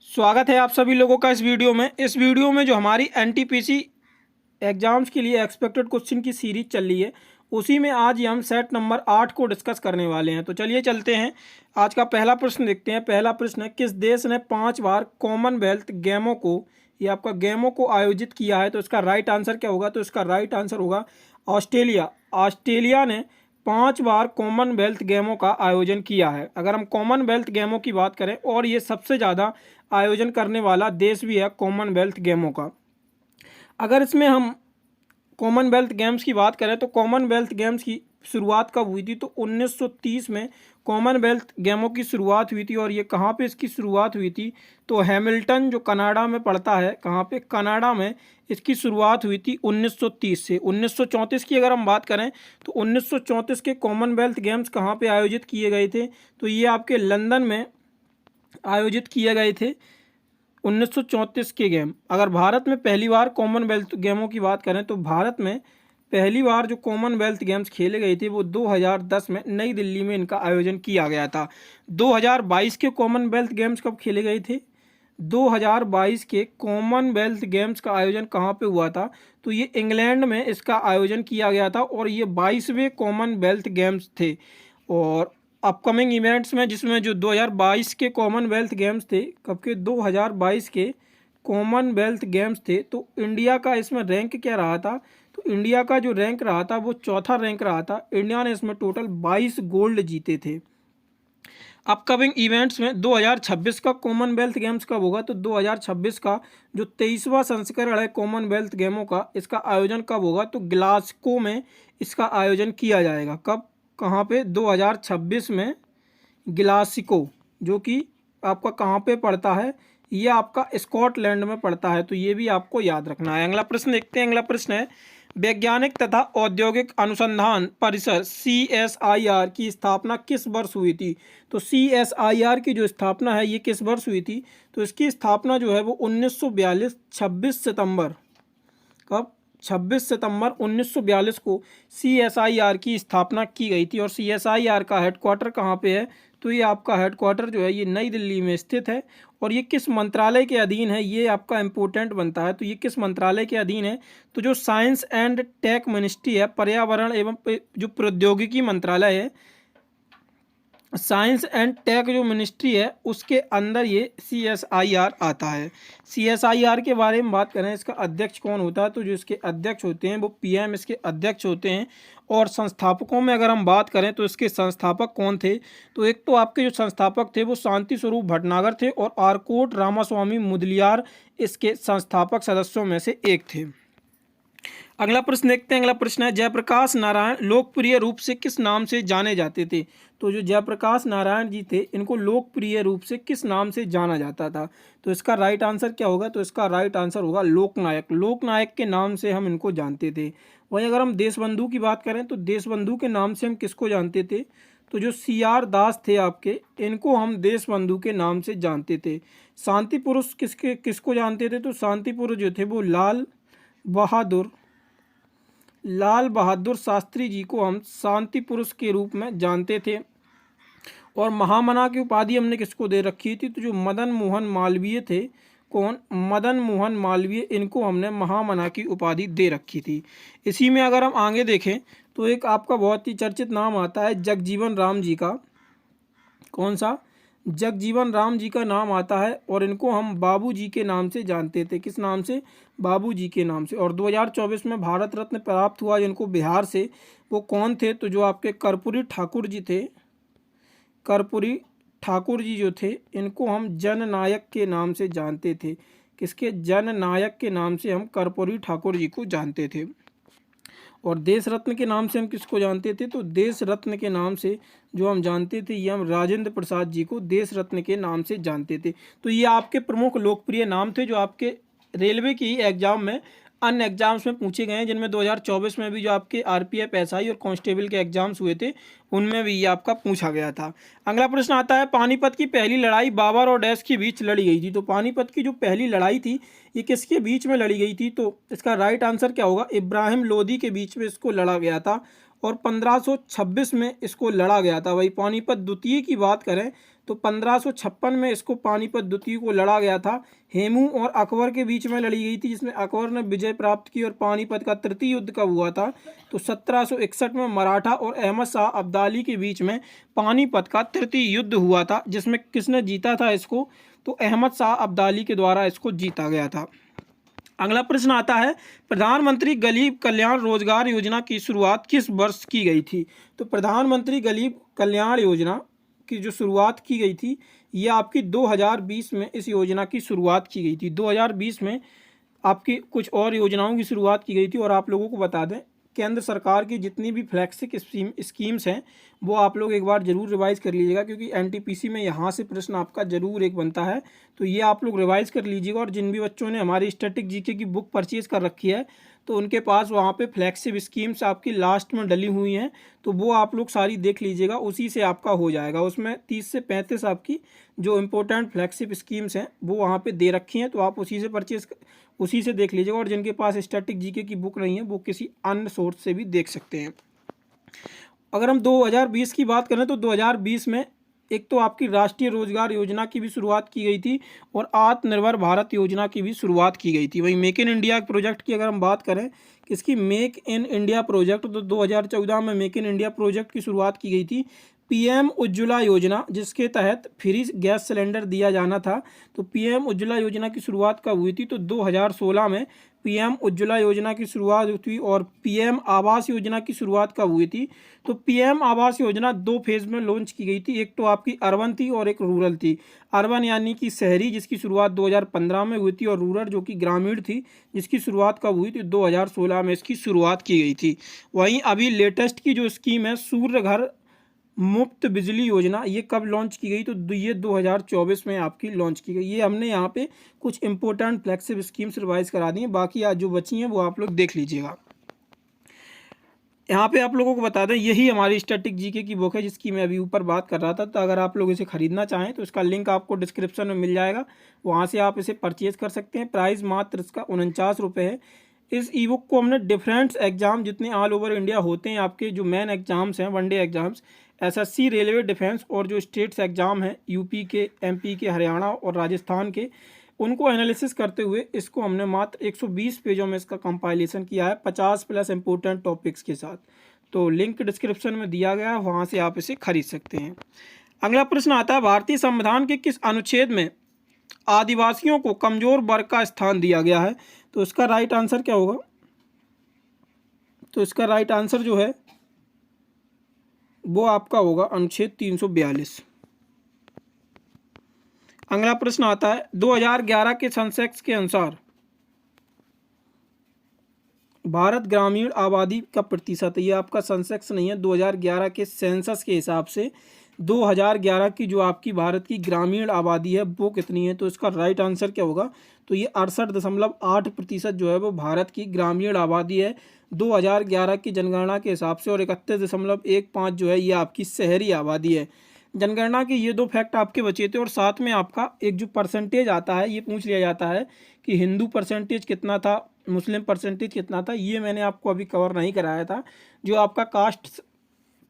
स्वागत है आप सभी लोगों का इस वीडियो में। जो हमारी एनटीपीसी एग्जाम्स के लिए एक्सपेक्टेड क्वेश्चन की सीरीज चल रही है, उसी में आज ही हम सेट नंबर 8 को डिस्कस करने वाले हैं। तो चलिए चलते हैं, आज का पहला प्रश्न देखते हैं। पहला प्रश्न है, किस देश ने 5 बार कॉमनवेल्थ गेमों को, ये आपका गेमों को आयोजित किया है? तो इसका राइट आंसर क्या होगा? तो इसका राइट आंसर होगा ऑस्ट्रेलिया। ऑस्ट्रेलिया ने 5 बार कॉमनवेल्थ गेमों का आयोजन किया है। अगर हम कॉमनवेल्थ गेमों की बात करें, और ये सबसे ज़्यादा आयोजन करने वाला देश भी है कॉमनवेल्थ गेमों का। अगर इसमें हम कॉमनवेल्थ गेम्स की बात करें तो कॉमनवेल्थ गेम्स की शुरुआत कब हुई थी? तो 1930 में कॉमनवेल्थ गेमों की शुरुआत हुई थी। और ये कहाँ पे इसकी शुरुआत हुई थी? तो हैमिल्टन, जो कनाडा में पड़ता है, कहाँ पे? कनाडा में इसकी शुरुआत हुई थी 1930 से। 1934 की अगर हम बात करें तो 1934 के कॉमनवेल्थ गेम्स कहाँ पे आयोजित किए गए थे? तो ये आपके लंदन में आयोजित किए गए थे 1934 के गेम। अगर भारत में पहली बार कॉमनवेल्थ गेमों की बात करें तो भारत में पहली बार जो कॉमनवेल्थ गेम्स खेले गए थे वो 2010 में नई दिल्ली में इनका आयोजन किया गया था। 2022 के कॉमनवेल्थ गेम्स कब खेले गए थे? 2022 के कॉमनवेल्थ गेम्स का आयोजन कहाँ पे हुआ था? तो ये इंग्लैंड में इसका आयोजन किया गया था, और ये 22वें कॉमनवेल्थ गेम्स थे। और अपकमिंग इवेंट्स में, जिसमें जो 2022 के कॉमनवेल्थ गेम्स थे, कब के? 2022 के कॉमनवेल्थ गेम्स थे, तो इंडिया का इसमें रैंक क्या रहा था? तो इंडिया का जो रैंक रहा था वो चौथा रैंक रहा था। इंडिया ने इसमें टोटल 22 गोल्ड जीते थे। अपकमिंग इवेंट्स में 2026 का कॉमनवेल्थ गेम्स कब होगा? तो 2026 का जो 23वां संस्करण है कॉमनवेल्थ गेमों का, इसका आयोजन कब होगा? तो ग्लासगो में इसका आयोजन किया जाएगा। कब, कहाँ पे? 2026 में ग्लासगो, जो कि आपका कहाँ पे पड़ता है? ये आपका स्कॉटलैंड में पड़ता है। तो ये भी आपको याद रखना है। अगला प्रश्न देखते हैं। अगला प्रश्न है, वैज्ञानिक तथा औद्योगिक अनुसंधान परिषद CSIR की स्थापना किस वर्ष हुई थी? तो CSIR की जो स्थापना है ये किस वर्ष हुई थी? तो इसकी स्थापना जो है वो 1942 26 सितंबर, कब? 26 सितंबर 1942 को CSIR की स्थापना की गई थी। और CSIR का हेडक्वार्टर कहाँ पे है? तो ये आपका हेडक्वार्टर जो है ये नई दिल्ली में स्थित है। और ये किस मंत्रालय के अधीन है? ये आपका इम्पोर्टेंट बनता है। तो ये किस मंत्रालय के अधीन है? तो जो साइंस एंड टेक मिनिस्ट्री है, पर्यावरण एवं जो प्रौद्योगिकी मंत्रालय है, साइंस एंड टेक जो मिनिस्ट्री है, उसके अंदर ये CSIR आता है। CSIR के बारे में बात करें, इसका अध्यक्ष कौन होता है? तो जो इसके अध्यक्ष होते हैं वो PM इसके अध्यक्ष होते हैं। और संस्थापकों में अगर हम बात करें तो इसके संस्थापक कौन थे? तो एक तो आपके जो संस्थापक थे वो शांति स्वरूप भटनागर थे, और आरकोट रामास्वामी मुदलियार इसके संस्थापक सदस्यों में से एक थे। अगला प्रश्न देखते हैं। अगला प्रश्न है, जयप्रकाश नारायण लोकप्रिय रूप से किस नाम से जाने जाते थे? तो जो जयप्रकाश नारायण जी थे, इनको लोकप्रिय रूप से किस नाम से जाना जाता था? तो इसका राइट आंसर क्या होगा? तो इसका राइट आंसर होगा लोकनायक। लोकनायक के नाम से हम इनको जानते थे। वहीं अगर हम देशबंधु की बात करें तो देशबंधु के नाम से हम किसको जानते थे? तो जो CR दास थे आपके, इनको हम देशबंधु के नाम से जानते थे। शांति पुरुष किसको जानते थे? तो शांति पुरुष जो थे वो लाल बहादुर शास्त्री जी को हम शांति पुरुष के रूप में जानते थे। और महामना की उपाधि हमने किसको दे रखी थी? तो जो मदन मोहन मालवीय थे, कौन? मदन मोहन मालवीय, इनको हमने महामना की उपाधि दे रखी थी। इसी में अगर हम आगे देखें तो एक आपका बहुत ही चर्चित नाम आता है जगजीवन राम जी का। कौन सा? जगजीवन राम जी का नाम आता है, और इनको हम बाबू जी के नाम से जानते थे। किस नाम से? बाबू जी के नाम से। और 2024 में भारत रत्न प्राप्त हुआ जिनको बिहार से, वो कौन थे? तो जो आपके कर्पूरी ठाकुर जी थे, कर्पूरी ठाकुर जी जो थे, इनको हम जननायक के नाम से जानते थे। किसके? जननायक के नाम से हम कर्पूरी ठाकुर जी को जानते थे। और देश रत्न के नाम से हम किसको जानते थे? तो देश रत्न के नाम से जो हम जानते थे, ये हम राजेंद्र प्रसाद जी को देश रत्न के नाम से जानते थे। तो ये आपके प्रमुख लोकप्रिय नाम थे जो आपके रेलवे की एग्जाम में, अन्य एग्जाम्स में पूछे गए हैं, जिनमें 2024 में भी जो आपके RPF SI और कांस्टेबल के एग्जाम्स हुए थे, उनमें भी ये आपका पूछा गया था। अगला प्रश्न आता है, पानीपत की पहली लड़ाई बाबर और डैश के बीच लड़ी गई थी? तो पानीपत की जो पहली लड़ाई थी ये किसके बीच में लड़ी गई थी? तो इसका राइट आंसर क्या होगा? इब्राहिम लोदी के बीच में इसको लड़ा गया था, और 1526 में इसको लड़ा गया था। वही पानीपत द्वितीय की बात करें तो 1556 में इसको पानीपत द्वितीय को लड़ा गया था। हेमू और अकबर के बीच में लड़ी गई थी, जिसमें अकबर ने विजय प्राप्त की। और पानीपत का तृतीय युद्ध कब हुआ था? तो 1761 में मराठा और अहमद शाह अब्दाली के बीच में पानीपत का तृतीय युद्ध हुआ था, जिसमें किसने जीता था इसको? तो अहमद शाह अब्दाली के द्वारा इसको जीता गया था। अगला प्रश्न आता है, प्रधानमंत्री गरीब कल्याण रोजगार योजना की शुरुआत किस वर्ष की गई थी? तो प्रधानमंत्री गरीब कल्याण योजना की जो शुरुआत की गई थी, ये आपकी 2020 में इस योजना की शुरुआत की गई थी। 2020 में आपकी कुछ और योजनाओं की शुरुआत की गई थी। और आप लोगों को बता दें, केंद्र सरकार की जितनी भी फ्लैगशिप स्कीम्स हैं वो आप लोग एक बार ज़रूर रिवाइज़ कर लीजिएगा, क्योंकि एनटीपीसी में यहाँ से प्रश्न आपका ज़रूर एक बनता है। तो ये आप लोग रिवाइज़ कर लीजिएगा। और जिन भी बच्चों ने हमारी स्टैटिक जीके की बुक परचेज़ कर रखी है, तो उनके पास वहाँ पे फ्लैगशिप स्कीम्स आपकी लास्ट में डली हुई हैं, तो वो आप लोग सारी देख लीजिएगा, उसी से आपका हो जाएगा। उसमें 30 से 35 आपकी जो इम्पोर्टेंट फ्लैगशिप स्कीम्स हैं वो वहाँ पे दे रखी हैं, तो आप उसी से देख लीजिएगा। और जिनके पास स्टैटिक जीके की बुक नहीं है वो किसी अन्य सोर्स से भी देख सकते हैं। अगर हम 2020 की बात करें तो 2020 में एक तो आपकी राष्ट्रीय रोजगार योजना की भी शुरुआत की गई थी और आत्मनिर्भर भारत योजना की भी शुरुआत की गई थी। वहीं मेक इन इंडिया प्रोजेक्ट की अगर हम बात करें, किसकी? मेक इन इंडिया प्रोजेक्ट, तो 2014 में मेक इन इंडिया प्रोजेक्ट की शुरुआत की गई थी। पीएम उज्ज्वला योजना, जिसके तहत फ्री गैस सिलेंडर दिया जाना था, तो पीएम उज्ज्वला योजना की शुरुआत कब हुई थी? तो 2016 में पीएम उज्ज्वला योजना की शुरुआत हुई। और पीएम आवास योजना की शुरुआत कब हुई थी? तो पीएम आवास योजना 2 फेज में लॉन्च की गई थी। एक तो आपकी अर्बन थी और एक रूरल थी। अर्बन यानी कि शहरी, जिसकी शुरुआत 2015 में हुई थी, और रूरल जो कि ग्रामीण थी, जिसकी शुरुआत कब हुई थी? 2016 में इसकी शुरुआत की गई थी। वहीं अभी लेटेस्ट की जो स्कीम है सूर्य घर मुफ्त बिजली योजना, ये कब लॉन्च की गई? तो ये 2024 में आपकी लॉन्च की गई। ये हमने यहाँ पे कुछ इंपॉर्टेंट फ्लैगशिप स्कीम्स रिवाइज करा दी हैं, बाकी आज जो बची हैं वो आप लोग देख लीजिएगा। यहाँ पे आप लोगों को बता दें, यही हमारी स्टैटिक जीके की बुक है जिसकी मैं अभी ऊपर बात कर रहा था। तो अगर आप लोग इसे खरीदना चाहें तो इसका लिंक आपको डिस्क्रिप्शन में मिल जाएगा, वहाँ से आप इसे परचेज कर सकते हैं। प्राइस मात्र इसका 49 रुपये है। इस ई बुक को हमने डिफरेंट एग्जाम जितने ऑल ओवर इंडिया होते हैं, आपके जो मेन एग्जाम्स हैं, one day exams, SSC, railway, defence और जो स्टेट्स एग्जाम हैं यूपी के, एमपी के, हरियाणा और राजस्थान के, उनको एनालिसिस करते हुए इसको हमने मात्र 120 पेजों में इसका कंपाइलेशन किया है, 50+ इंपोर्टेंट टॉपिक्स के साथ। तो लिंक डिस्क्रिप्शन में दिया गया है, वहाँ से आप इसे खरीद सकते हैं। अगला प्रश्न आता है, भारतीय संविधान के किस अनुच्छेद में आदिवासियों को कमजोर वर्ग का स्थान दिया गया है? तो इसका राइट आंसर क्या होगा? तो इसका राइट आंसर जो है वो आपका होगा अनुच्छेद 342। अगला प्रश्न आता है, 2011 के सेंसेक्स के अनुसार भारत ग्रामीण आबादी का प्रतिशत, ये आपका सेंसेक्स नहीं है, 2011 के सेंसस के हिसाब से 2011 की जो आपकी भारत की ग्रामीण आबादी है वो कितनी है? तो इसका राइट आंसर क्या होगा? तो ये 68.8% जो है वो भारत की ग्रामीण आबादी है 2011 की जनगणना के हिसाब से, और 31.15 जो है ये आपकी शहरी आबादी है। जनगणना के ये 2 फैक्ट आपके बचे थे। और साथ में आपका एक जो परसेंटेज आता है, ये पूछ लिया जाता है कि हिंदू परसेंटेज कितना था, मुस्लिम परसेंटेज कितना था, ये मैंने आपको अभी कवर नहीं कराया था। जो आपका कास्ट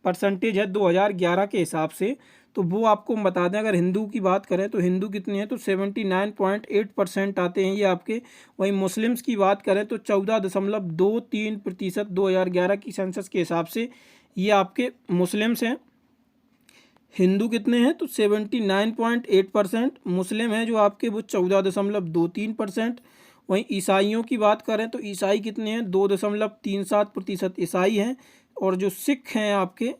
परसेंटेज है 2011 के हिसाब से, तो वो आपको हम बता दें। अगर हिंदू की बात करें तो हिंदू कितने हैं? तो 79.8% आते हैं ये आपके। वहीं मुस्लिम्स की बात करें तो 14.23% 2011 की सेंसस के हिसाब से ये आपके मुस्लिम्स हैं। हिंदू कितने हैं? तो 79.8% मुस्लिम हैं जो आपके, वो 14.23%। वहीं ईसाइयों की बात करें तो ईसाई कितने हैं? 2.37% ईसाई हैं। और जो सिख हैं आपके,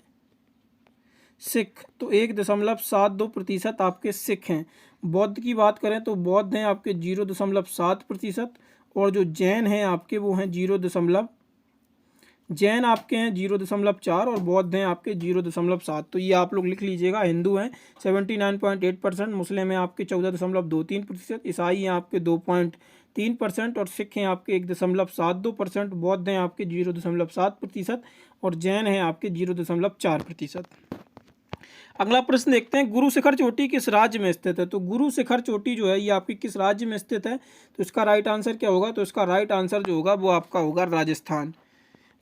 सिख तो 1.72% आपके सिख हैं। बौद्ध की बात करें तो बौद्ध हैं आपके 0.7%। और जो जैन हैं आपके वो हैं जैन आपके हैं 0.4 और बौद्ध हैं आपके 0.7। तो ये आप लोग लिख लीजिएगा। हिंदू हैं 79.8%, मुस्लिम हैं आपके 14.23%, ईसाई हैं आपके 2.3% और सिख हैं आपके 1.72%, बौद्ध हैं आपके 0.7% और जैन हैं आपके 0.4%। अगला प्रश्न देखते हैं, गुरु शिखर चोटी किस राज्य में स्थित है? तो गुरु शिखर चोटी जो है ये आपकी किस राज्य में स्थित है? तो इसका राइट आंसर क्या होगा? तो इसका राइट आंसर जो होगा वो आपका होगा राजस्थान।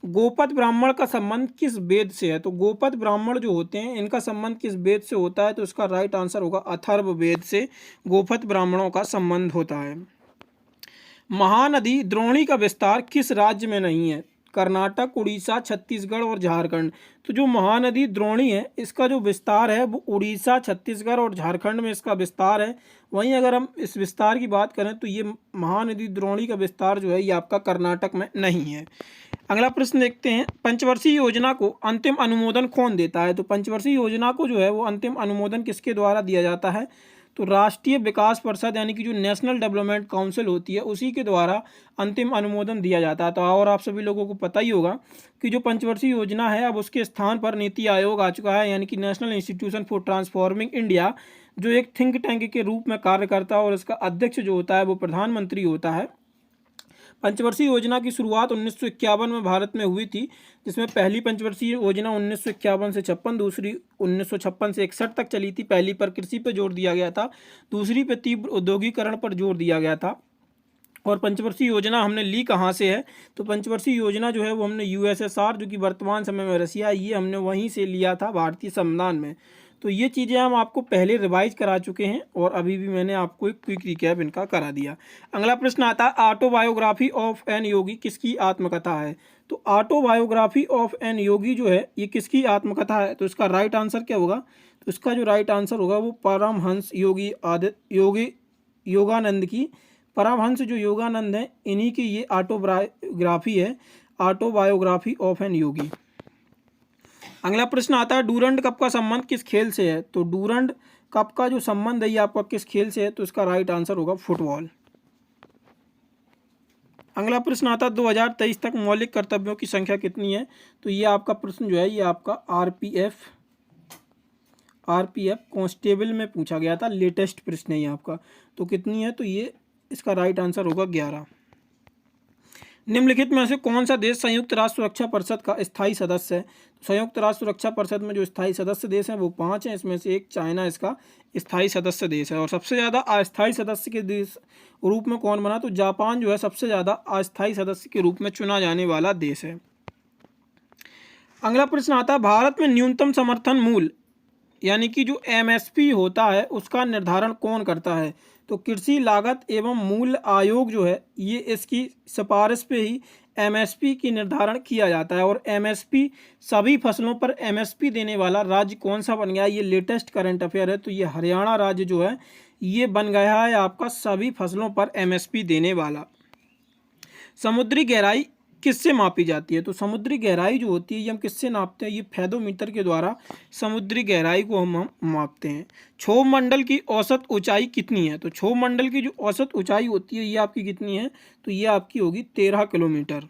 गोपद ब्राह्मण का संबंध किस वेद से है? तो गोपद ब्राह्मण जो होते हैं इनका संबंध किस वेद से होता है? तो इसका राइट आंसर होगा अथर्व वेद से गोपद ब्राह्मणों का संबंध होता है। महानदी द्रोणी का विस्तार किस राज्य में नहीं है? कर्नाटक, उड़ीसा, छत्तीसगढ़ और झारखंड। तो जो महानदी द्रोणी है इसका जो विस्तार है वो उड़ीसा, छत्तीसगढ़ और झारखंड में इसका विस्तार है। वहीं अगर हम इस विस्तार की बात करें तो ये महानदी द्रोणी का विस्तार जो है ये आपका कर्नाटक में नहीं है। अगला प्रश्न देखते हैं, पंचवर्षीय योजना को अंतिम अनुमोदन कौन देता है? तो पंचवर्षीय योजना को जो है वो अंतिम अनुमोदन किसके द्वारा दिया जाता है? तो राष्ट्रीय विकास परिषद यानी कि जो नेशनल डेवलपमेंट काउंसिल होती है उसी के द्वारा अंतिम अनुमोदन दिया जाता है। तो और आप सभी लोगों को पता ही होगा कि जो पंचवर्षीय योजना है अब उसके स्थान पर नीति आयोग आ चुका है, यानी कि national institution for transforming India, जो एक थिंक टैंक के रूप में कार्य करता है और इसका अध्यक्ष जो होता है वो प्रधानमंत्री होता है। पंचवर्षीय योजना की शुरुआत 1951 में भारत में हुई थी, जिसमें पहली पंचवर्षीय योजना 1951 से 56, दूसरी 1956 से 61 तक चली थी। पहली पर कृषि पर जोर दिया गया था, दूसरी पर तीव्र औद्योगिकरण पर जोर दिया गया था। और पंचवर्षीय योजना हमने ली कहाँ से है? तो पंचवर्षीय योजना जो है वो हमने यूएसएसआर, जो कि वर्तमान समय में रसिया, ये हमने वहीं से लिया था भारतीय संविधान में। तो ये चीज़ें हम आपको पहले रिवाइज करा चुके हैं और अभी भी मैंने आपको एक क्विक रिकैप इनका करा दिया। अगला प्रश्न आता है, ऑटोबायोग्राफी ऑफ एन योगी किसकी आत्मकथा है? तो ऑटोबायोग्राफी ऑफ एन योगी जो है ये किसकी आत्मकथा है? तो इसका राइट आंसर क्या होगा? तो इसका जो राइट आंसर होगा वो परमहंस योगानंद की, परमहंस जो योगानंद है इन्हीं की ये ऑटोबायोग्राफी है, ऑटोबायोग्राफी ऑफ एन योगी। अगला प्रश्न आता है, डूरंड कप का संबंध किस खेल से है? तो डूरंड कप का जो संबंध है ये आपका किस खेल से है? तो इसका राइट आंसर होगा फुटबॉल। अगला प्रश्न आता है, 2023 तक मौलिक कर्तव्यों की संख्या कितनी है? तो ये आपका प्रश्न जो है ये आपका आरपीएफ कांस्टेबल में पूछा गया था, लेटेस्ट प्रश्न है ये आपका। तो कितनी है? तो ये इसका राइट आंसर होगा 11। निम्नलिखित में से कौन सा देश संयुक्त राष्ट्र सुरक्षा परिषद का स्थायी सदस्य है? संयुक्त राष्ट्र सुरक्षा परिषद में जो स्थायी सदस्य देश हैं वो 5 हैं, इसमें से एक चाइना इसका स्थायी सदस्य देश है। और सबसे ज़्यादा अस्थायी सदस्य के देश रूप में कौन बना? तो जापान जो है सबसे ज़्यादा अस्थायी सदस्य के रूप में चुना जाने वाला देश है। अगला प्रश्न आता है, भारत में न्यूनतम समर्थन मूल्य यानी कि जो एमएसपी होता है उसका निर्धारण कौन करता है? तो कृषि लागत एवं मूल्य आयोग जो है ये इसकी सिफारिश पे ही एमएसपी की निर्धारण किया जाता है। और एमएसपी सभी फसलों पर एमएसपी देने वाला राज्य कौन सा बन गया? ये लेटेस्ट करंट अफेयर है। तो ये हरियाणा राज्य जो है ये बन गया है आपका सभी फसलों पर एमएसपी देने वाला। समुद्री गहराई किससे मापी जाती है? तो समुद्री गहराई जो होती है ये हम किससे नापते हैं? ये फेदोमीटर के द्वारा समुद्री गहराई को हम मापते हैं। क्षोभ मंडल की औसत ऊंचाई कितनी है? तो क्षोभ मंडल की जो औसत ऊंचाई होती है ये आपकी कितनी है? तो ये आपकी होगी 13 किलोमीटर।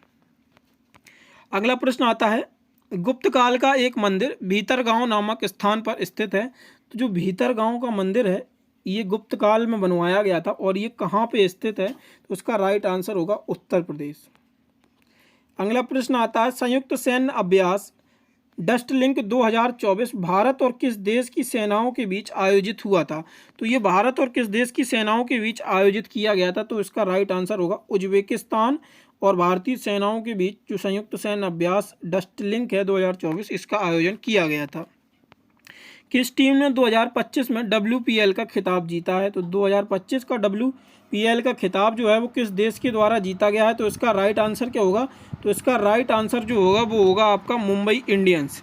अगला प्रश्न आता है, गुप्त काल का एक मंदिर भीतरगांव नामक स्थान पर स्थित है। तो जो भीतरगांव का मंदिर है ये गुप्त काल में बनवाया गया था और ये कहाँ पे स्थित है? तो उसका राइट आंसर होगा उत्तर प्रदेश। अगला प्रश्न आता है, संयुक्त सैन्य अभ्यास डस्ट लिंक 2024 भारत और किस देश की सेनाओं के बीच आयोजित हुआ था? तो ये भारत और किस देश की सेनाओं के बीच आयोजित किया गया था? तो इसका राइट आंसर होगा उज्बेकिस्तान और भारतीय सेनाओं के बीच जो संयुक्त सैन्य अभ्यास डस्ट लिंक है 2024 इसका आयोजन किया गया था। किस टीम ने 2025 में WPL का खिताब जीता है? तो 2025 का WPL का खिताब जो है वो किस देश के द्वारा जीता गया है? तो इसका राइट आंसर क्या होगा? तो इसका राइट आंसर जो होगा वो होगा आपका मुंबई इंडियंस।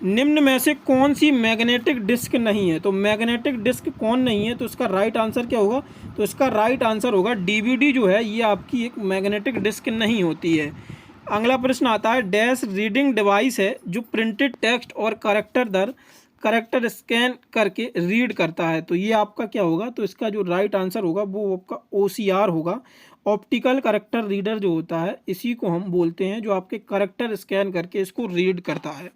निम्न में से कौन सी मैग्नेटिक डिस्क नहीं है? तो मैग्नेटिक डिस्क कौन नहीं है? तो इसका राइट आंसर क्या होगा? तो इसका राइट आंसर होगा DVD जो है ये आपकी एक मैग्नेटिक डिस्क नहीं होती है। अगला प्रश्न आता है, डैश रीडिंग डिवाइस है जो प्रिंटेड टेक्स्ट और करेक्टर स्कैन करके रीड करता है। तो ये आपका क्या होगा? तो इसका जो राइट आंसर होगा वो आपका OCR होगा, ऑप्टिकल करेक्टर रीडर जो होता है इसी को हम बोलते हैं, जो आपके करेक्टर स्कैन करके इसको रीड करता है।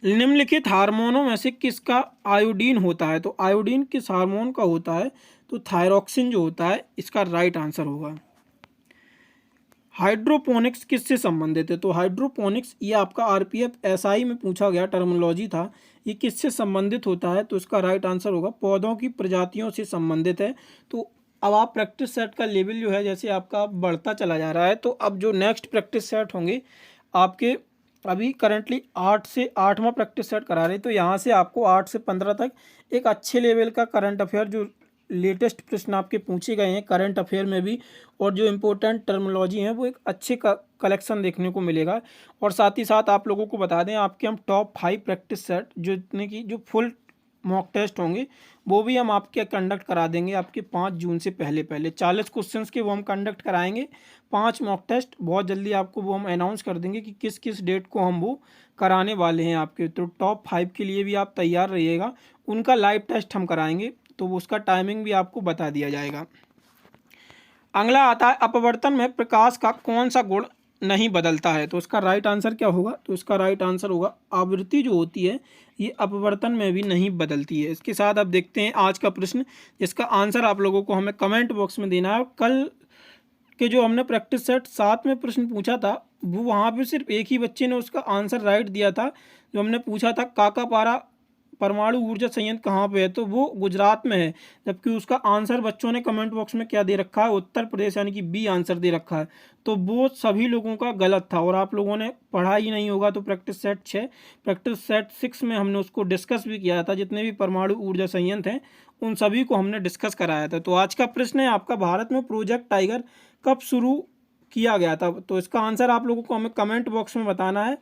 निम्नलिखित हार्मोनों में से किसका आयोडीन होता है? तो आयोडीन किस हार्मोन का होता है? तो थायरॉक्सिन जो होता है इसका राइट आंसर होगा। हाइड्रोपोनिक्स किससे संबंधित है? तो हाइड्रोपोनिक्स ये आपका RPF SI में पूछा गया टर्मिनोलॉजी था, ये किससे संबंधित होता है? तो इसका राइट आंसर होगा पौधों की प्रजातियों से संबंधित है। तो अब आप प्रैक्टिस सेट का लेवल जो है जैसे आपका बढ़ता चला जा रहा है, तो अब जो नेक्स्ट प्रैक्टिस सेट होंगे आपके, अभी करंटली 8 से 8वां प्रैक्टिस सेट करा रहे हैं, तो यहाँ से आपको 8 से 15 तक एक अच्छे लेवल का करंट अफेयर, जो लेटेस्ट प्रश्न आपके पूछे गए हैं करंट अफेयर में भी, और जो इम्पोर्टेंट टर्मिनोलॉजी हैं वो एक अच्छे का कलेक्शन देखने को मिलेगा। और साथ ही साथ आप लोगों को बता दें, आपके हम टॉप 5 प्रैक्टिस सेट जितने की जो फुल मॉक टेस्ट होंगे वो भी हम आपके कंडक्ट करा देंगे आपके 5 जून से पहले 40 क्वेश्चंस के वो हम कंडक्ट कराएंगे। 5 मॉक टेस्ट बहुत जल्दी आपको वो हम अनाउंस कर देंगे कि किस किस डेट को हम वो कराने वाले हैं आपके। तो टॉप 5 के लिए भी आप तैयार रहिएगा, उनका लाइव टेस्ट हम कराएंगे, तो उसका टाइमिंग भी आपको बता दिया जाएगा। अगला आता है, अपवर्तन में प्रकाश का कौन सा गुण नहीं बदलता है? तो इसका राइट आंसर क्या होगा? तो इसका राइट आंसर होगा आवृत्ति जो होती है ये अपवर्तन में भी नहीं बदलती है। इसके साथ अब देखते हैं आज का प्रश्न, जिसका आंसर आप लोगों को हमें कमेंट बॉक्स में देना है। कल के जो हमने प्रैक्टिस सेट 7 में प्रश्न पूछा था, वो वहाँ पे सिर्फ एक ही बच्चे ने उसका आंसर राइट दिया था। जो हमने पूछा था काकापारा परमाणु ऊर्जा संयंत्र कहाँ पे है, तो वो गुजरात में है, जबकि उसका आंसर बच्चों ने कमेंट बॉक्स में क्या दे रखा है, उत्तर प्रदेश, यानी कि बी आंसर दे रखा है। तो वो सभी लोगों का गलत था और आप लोगों ने पढ़ा ही नहीं होगा। तो प्रैक्टिस सेट 6, प्रैक्टिस सेट 6 में हमने उसको डिस्कस भी किया था, जितने भी परमाणु ऊर्जा संयंत्र हैं उन सभी को हमने डिस्कस कराया था। तो आज का प्रश्न है आपका, भारत में प्रोजेक्ट टाइगर कब शुरू किया गया था? तो इसका आंसर आप लोगों को हमें कमेंट बॉक्स में बताना है,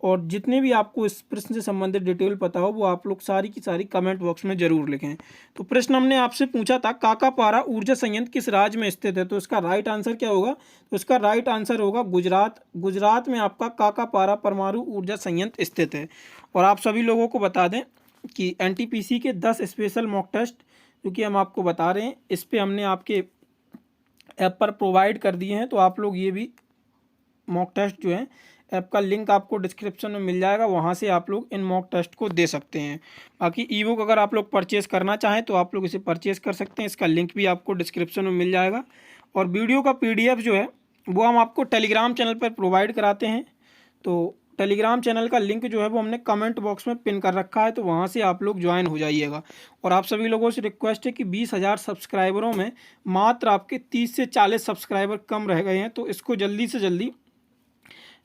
और जितने भी आपको इस प्रश्न से संबंधित डिटेल पता हो वो आप लोग सारी की सारी कमेंट बॉक्स में जरूर लिखें। तो प्रश्न हमने आपसे पूछा था काकापारा ऊर्जा संयंत्र किस राज्य में स्थित है? तो इसका राइट आंसर क्या होगा? तो इसका राइट आंसर होगा गुजरात। गुजरात में आपका काकापारा परमाणु ऊर्जा संयंत्र स्थित है। और आप सभी लोगों को बता दें कि NTPC के 10 स्पेशल मॉक टेस्ट जो कि हम आपको बता रहे हैं, इस पर हमने आपके ऐप पर प्रोवाइड कर दिए हैं। तो आप लोग ये भी मॉक टेस्ट जो है, ऐप का लिंक आपको डिस्क्रिप्शन में मिल जाएगा, वहाँ से आप लोग इन मॉक टेस्ट को दे सकते हैं। बाकी ई बुक अगर आप लोग परचेस करना चाहें तो आप लोग इसे परचेस कर सकते हैं, इसका लिंक भी आपको डिस्क्रिप्शन में मिल जाएगा। और वीडियो का PDF जो है वो हम आपको टेलीग्राम चैनल पर प्रोवाइड कराते हैं। तो टेलीग्राम चैनल का लिंक जो है वो हमने कमेंट बॉक्स में पिन कर रखा है, तो वहाँ से आप लोग ज्वाइन हो जाइएगा। और आप सभी लोगों से रिक्वेस्ट है कि 20,000 सब्सक्राइबरों में मात्र आपके 30 से 40 सब्सक्राइबर कम रह गए हैं, तो इसको जल्दी से जल्दी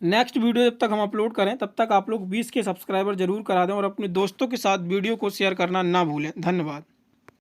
नेक्स्ट वीडियो जब तक हम अपलोड करें तब तक आप लोग 20 के सब्सक्राइबर जरूर करा दें, और अपने दोस्तों के साथ वीडियो को शेयर करना ना भूलें। धन्यवाद।